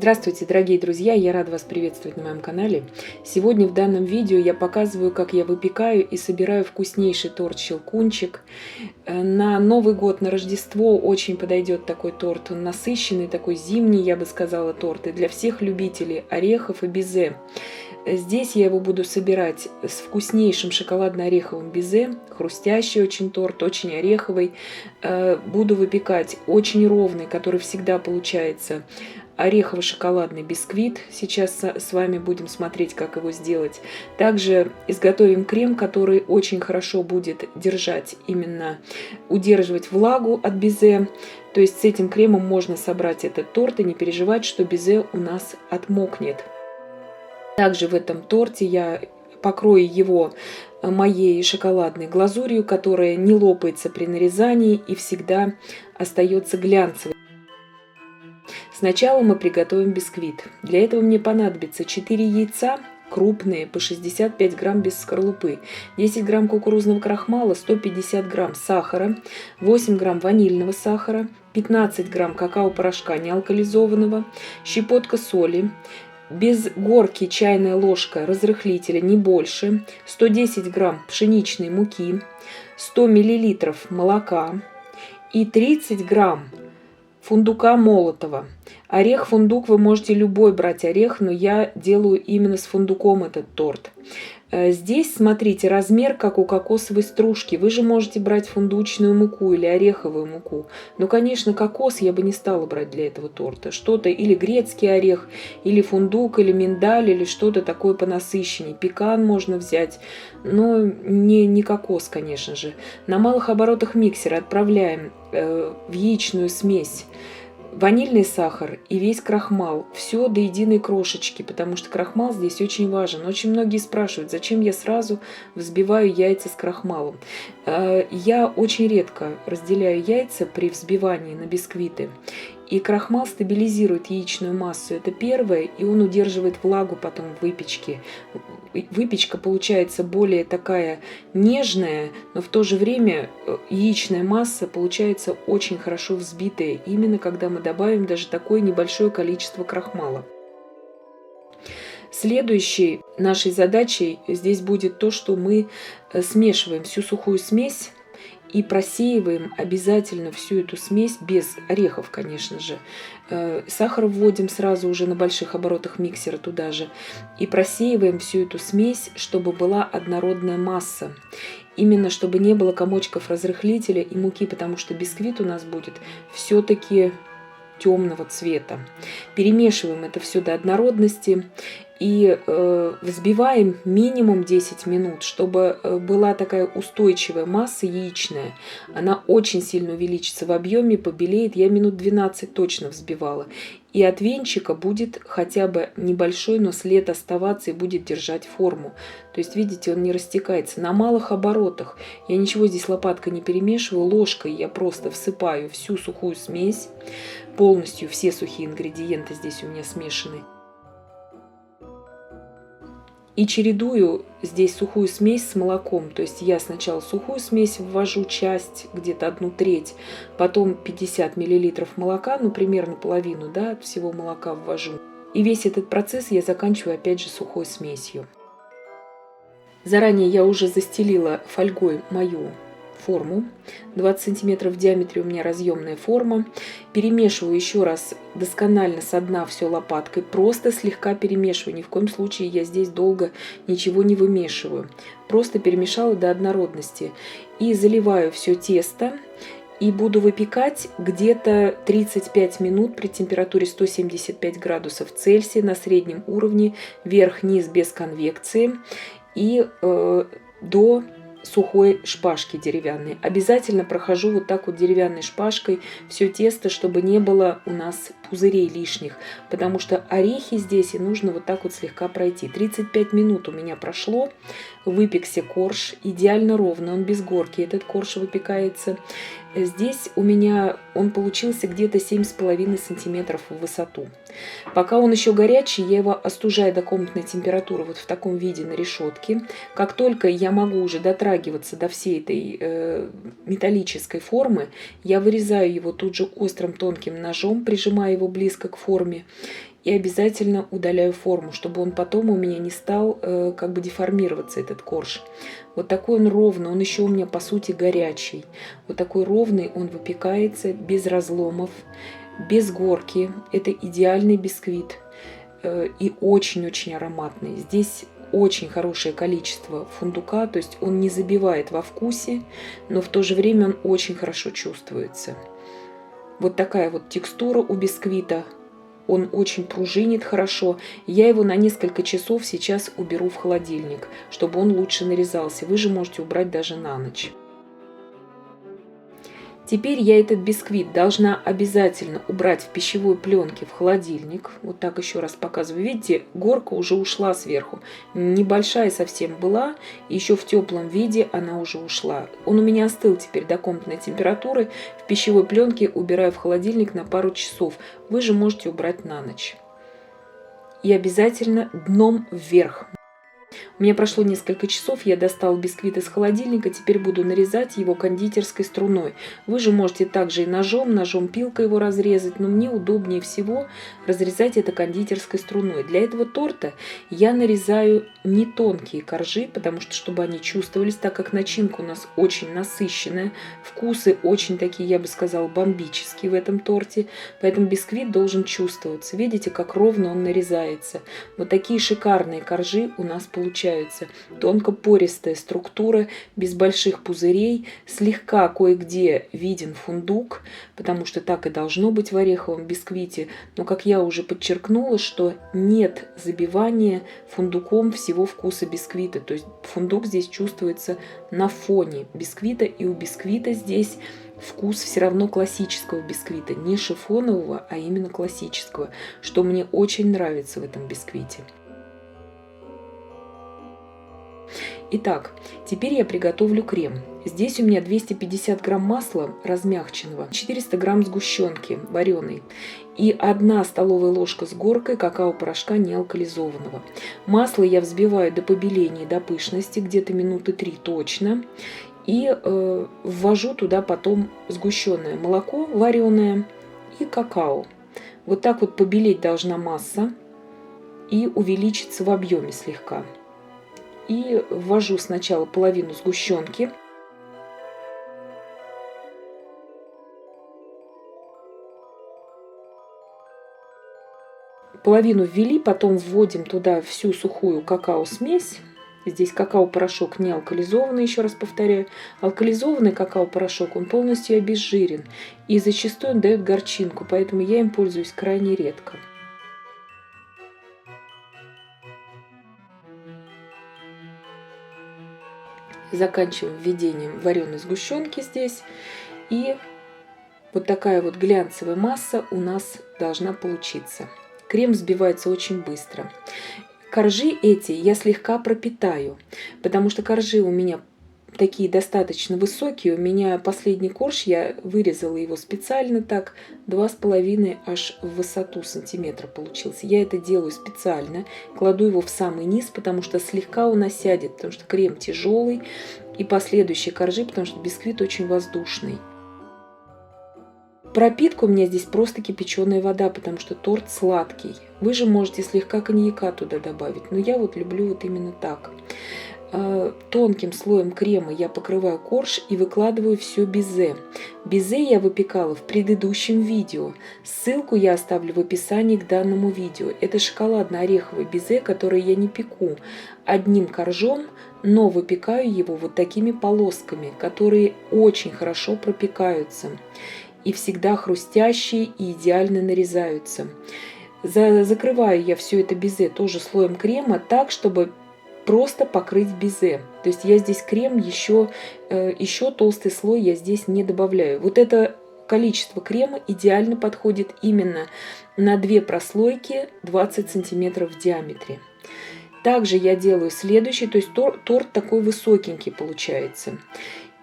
Здравствуйте, дорогие друзья! Я рада вас приветствовать на моем канале. Сегодня в данном видео я показываю, как я выпекаю и собираю вкуснейший торт «Щелкунчик». На Новый год, на Рождество очень подойдет такой торт. Он насыщенный, такой зимний, я бы сказала, торт. И для всех любителей орехов и безе. Здесь я его буду собирать с вкуснейшим шоколадно-ореховым безе. Хрустящий очень торт, очень ореховый. Буду выпекать очень ровный, который всегда получается, орехово-шоколадный бисквит. Сейчас с вами будем смотреть, как его сделать. Также изготовим крем, который очень хорошо будет удерживать влагу от безе. То есть с этим кремом можно собрать этот торт и не переживать, что безе у нас отмокнет. Также в этом торте я покрою его моей шоколадной глазурью, которая не лопается при нарезании и всегда остается глянцевой. Сначала мы приготовим бисквит. Для этого мне понадобится 4 яйца, крупные, по 65 грамм без скорлупы, 10 грамм кукурузного крахмала, 150 грамм сахара, 8 грамм ванильного сахара, 15 грамм какао-порошка неалкализованного, щепотка соли, без горки чайная ложка разрыхлителя, не больше, 110 грамм пшеничной муки, 100 миллилитров молока и 30 грамм фундука молотого. Орех-фундук вы можете любой брать орех, но я делаю именно с фундуком этот торт. Здесь, смотрите, размер как у кокосовой стружки. Вы же можете брать фундучную муку или ореховую муку. Но, конечно, кокос я бы не стала брать для этого торта. Что-то или грецкий орех, или фундук, или миндаль, или что-то такое понасыщеннее. Пекан можно взять, но не кокос, конечно же. На малых оборотах миксера отправляем в яичную смесь ванильный сахар и весь крахмал. Все до единой крошечки, потому что крахмал здесь очень важен. Очень многие спрашивают, зачем я сразу взбиваю яйца с крахмалом. Я очень редко разделяю яйца при взбивании на бисквиты. И крахмал стабилизирует яичную массу, это первое, и он удерживает влагу потом в выпечке. Выпечка получается более такая нежная, но в то же время яичная масса получается очень хорошо взбитая, именно когда мы добавим даже такое небольшое количество крахмала. Следующей нашей задачей здесь будет то, что мы смешиваем всю сухую смесь и просеиваем обязательно всю эту смесь, без орехов, конечно же. Сахар вводим сразу уже на больших оборотах миксера туда же. И просеиваем всю эту смесь, чтобы была однородная масса. Именно чтобы не было комочков разрыхлителя и муки, потому что бисквит у нас будет все-таки темного цвета. Перемешиваем это все до однородности и взбиваем минимум 10 минут, чтобы была такая устойчивая масса яичная. Она очень сильно увеличится в объеме, побелеет. Я минут 12 точно взбивала. И от венчика будет хотя бы небольшой, но след оставаться и будет держать форму. То есть, видите, он не растекается. На малых оборотах я ничего здесь лопаткой не перемешиваю. Ложкой я просто всыпаю всю сухую смесь. Полностью все сухие ингредиенты здесь у меня смешаны. И чередую здесь сухую смесь с молоком. То есть я сначала сухую смесь ввожу часть, где-то 1/3, потом 50 мл молока, ну примерно половину, да, от всего молока ввожу. И весь этот процесс я заканчиваю опять же сухой смесью. Заранее я уже застелила фольгой мою форму. 20 сантиметров в диаметре у меня разъемная форма. Перемешиваю еще раз досконально со дна все лопаткой. Просто слегка перемешиваю. Ни в коем случае я здесь долго ничего не вымешиваю. Просто перемешала до однородности. И заливаю все тесто. И буду выпекать где-то 35 минут при температуре 175 градусов Цельсия на среднем уровне. Верх-низ без конвекции. И до сухой шпажки деревянной. Обязательно прохожу вот так вот деревянной шпажкой все тесто, чтобы не было у нас пузырей лишних, потому что орехи здесь и нужно вот так вот слегка пройти. 35 минут у меня прошло, выпекся корж идеально ровно, он без горки, этот корж выпекается. Здесь у меня он получился где-то 7,5 сантиметров в высоту. Пока он еще горячий, я его остужаю до комнатной температуры вот в таком виде на решетке. Как только я могу уже дотрагиваться до всей этой металлической формы, я вырезаю его тут же острым тонким ножом, прижимаю его близко к форме. И обязательно удаляю форму, чтобы он потом у меня не стал как бы деформироваться, этот корж. Вот такой он ровный, он еще у меня по сути горячий. Вот такой ровный он выпекается без разломов, без горки. Это идеальный бисквит и очень-очень ароматный. Здесь очень хорошее количество фундука, то есть он не забивает во вкусе, но в то же время он очень хорошо чувствуется. Вот такая вот текстура у бисквита. Он очень пружинит хорошо. Я его на несколько часов сейчас уберу в холодильник, чтобы он лучше нарезался. Вы же можете убрать даже на ночь. Теперь я этот бисквит должна обязательно убрать в пищевой пленке в холодильник. Вот так еще раз показываю. Видите, горка уже ушла сверху. Небольшая совсем была, еще в теплом виде она уже ушла. Он у меня остыл теперь до комнатной температуры. В пищевой пленке убираю в холодильник на пару часов. Вы же можете убрать на ночь. И обязательно дном вверх. У меня прошло несколько часов, я достала бисквит из холодильника, теперь буду нарезать его кондитерской струной. Вы же можете также и ножом-пилкой его разрезать, но мне удобнее всего разрезать это кондитерской струной. Для этого торта я нарезаю не тонкие коржи, потому что чтобы они чувствовались, так как начинка у нас очень насыщенная, вкусы очень такие, я бы сказала, бомбические в этом торте, поэтому бисквит должен чувствоваться. Видите, как ровно он нарезается. Вот такие шикарные коржи у нас получаются. Тонко-пористая структура, без больших пузырей, слегка кое-где виден фундук, потому что так и должно быть в ореховом бисквите. Но, как я уже подчеркнула, что нет забивания фундуком всего вкуса бисквита. То есть фундук здесь чувствуется на фоне бисквита, и у бисквита здесь вкус все равно классического бисквита, не шифонового, а именно классического, что мне очень нравится в этом бисквите. Итак, теперь я приготовлю крем. Здесь у меня 250 грамм масла размягченного, 400 грамм сгущенки вареной и 1 столовая ложка с горкой какао-порошка неалкализованного. Масло я взбиваю до побеления, до пышности, где-то минуты 3 точно. И ввожу туда потом сгущенное молоко вареное и какао. Вот так вот побелеть должна масса и увеличиться в объеме слегка. И ввожу сначала половину сгущенки. Половину ввели, потом вводим туда всю сухую какао-смесь. Здесь какао-порошок не алкализованный, еще раз повторяю. Алкализованный какао-порошок, он полностью обезжирен. И зачастую он дает горчинку, поэтому я им пользуюсь крайне редко. Заканчиваем введением вареной сгущенки здесь. И вот такая вот глянцевая масса у нас должна получиться. Крем взбивается очень быстро. Коржи эти я слегка пропитаю, потому что коржи у меня такие достаточно высокие. У меня последний корж, я вырезала его специально так, 2,5 аж в высоту сантиметра получился. Я это делаю специально, кладу его в самый низ, потому что слегка он осядет, потому что крем тяжелый, и последующие коржи, потому что бисквит очень воздушный. Пропитка у меня здесь просто кипяченая вода, потому что торт сладкий. Вы же можете слегка коньяка туда добавить, но я вот люблю вот именно так. Тонким слоем крема я покрываю корж и выкладываю все безе. Безе я выпекала в предыдущем видео. Ссылку я оставлю в описании к данному видео. Это шоколадно-ореховое безе, которое я не пеку одним коржом, но выпекаю его вот такими полосками, которые очень хорошо пропекаются. И всегда хрустящие и идеально нарезаются. Закрываю я все это безе тоже слоем крема так, чтобы просто покрыть безе. То есть я здесь крем еще толстый слой я здесь не добавляю. Вот это количество крема идеально подходит именно на 2 прослойки 20 сантиметров в диаметре. Также я делаю следующий, то есть торт такой высокенький получается.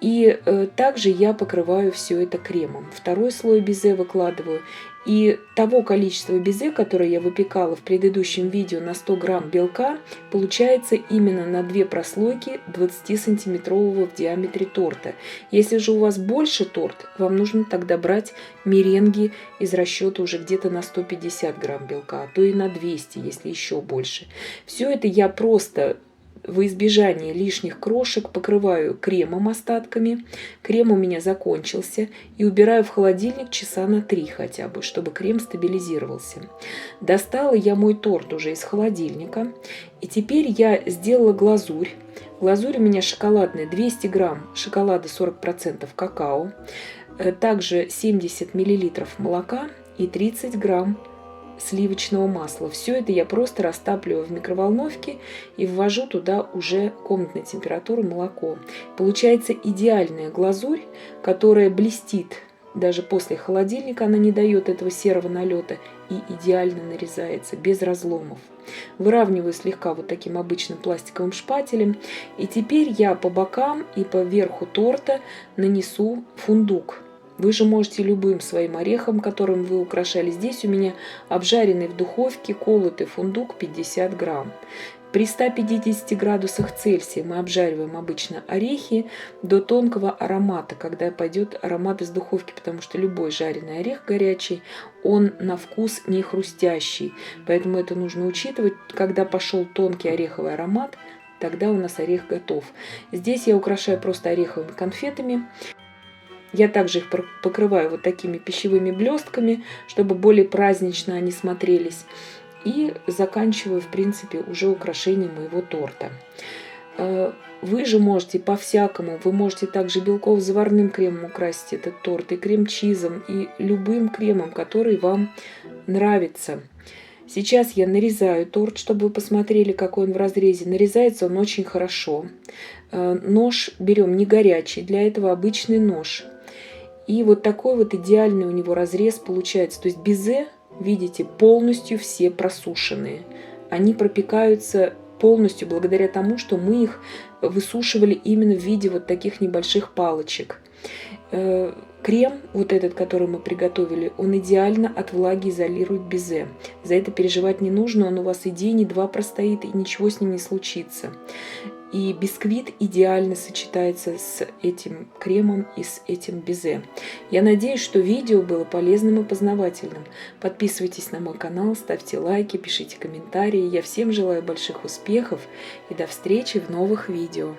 И также я покрываю все это кремом. Второй слой безе выкладываю. И того количества безе, которое я выпекала в предыдущем видео на 100 грамм белка, получается именно на 2 прослойки 20-сантиметрового в диаметре торта. Если же у вас больше торт, вам нужно тогда брать меренги из расчета уже где-то на 150 грамм белка, а то и на 200, если еще больше. Все это я просто во избежание лишних крошек покрываю кремом остатками. Крем у меня закончился. И убираю в холодильник часа на 3 хотя бы, чтобы крем стабилизировался. Достала я мой торт уже из холодильника. И теперь я сделала глазурь. Глазурь у меня шоколадная, 200 грамм шоколада 40% какао. Также 70 миллилитров молока и 30 грамм сливочного масла. Все это я просто растапливаю в микроволновке и ввожу туда уже комнатной температуры молоко. Получается идеальная глазурь, которая блестит. Даже после холодильника она не дает этого серого налета и идеально нарезается, без разломов. Выравниваю слегка вот таким обычным пластиковым шпателем. И теперь я по бокам и по верху торта нанесу фундук. Вы же можете любым своим орехом, которым вы украшали. Здесь у меня обжаренный в духовке колотый фундук 50 грамм. При 150 градусах Цельсия мы обжариваем обычно орехи до тонкого аромата, когда пойдет аромат из духовки, потому что любой жареный орех горячий, он на вкус не хрустящий. Поэтому это нужно учитывать, когда пошел тонкий ореховый аромат, тогда у нас орех готов. Здесь я украшаю просто ореховыми конфетами. Я также их покрываю вот такими пищевыми блестками, чтобы более празднично они смотрелись. И заканчиваю, в принципе, уже украшением моего торта. Вы же можете по-всякому, вы можете также белково-заварным кремом украсить этот торт, и крем-чизом, и любым кремом, который вам нравится. Сейчас я нарезаю торт, чтобы вы посмотрели, какой он в разрезе. Нарезается он очень хорошо. Нож берем не горячий, для этого обычный нож. И вот такой вот идеальный у него разрез получается. То есть безе, видите, полностью все просушенные. Они пропекаются полностью благодаря тому, что мы их высушивали именно в виде вот таких небольших палочек. Крем, вот этот, который мы приготовили, он идеально от влаги изолирует безе. За это переживать не нужно, он у вас и день, и два простоит, и ничего с ним не случится. И бисквит идеально сочетается с этим кремом и с этим безе. Я надеюсь, что видео было полезным и познавательным. Подписывайтесь на мой канал, ставьте лайки, пишите комментарии. Я всем желаю больших успехов и до встречи в новых видео.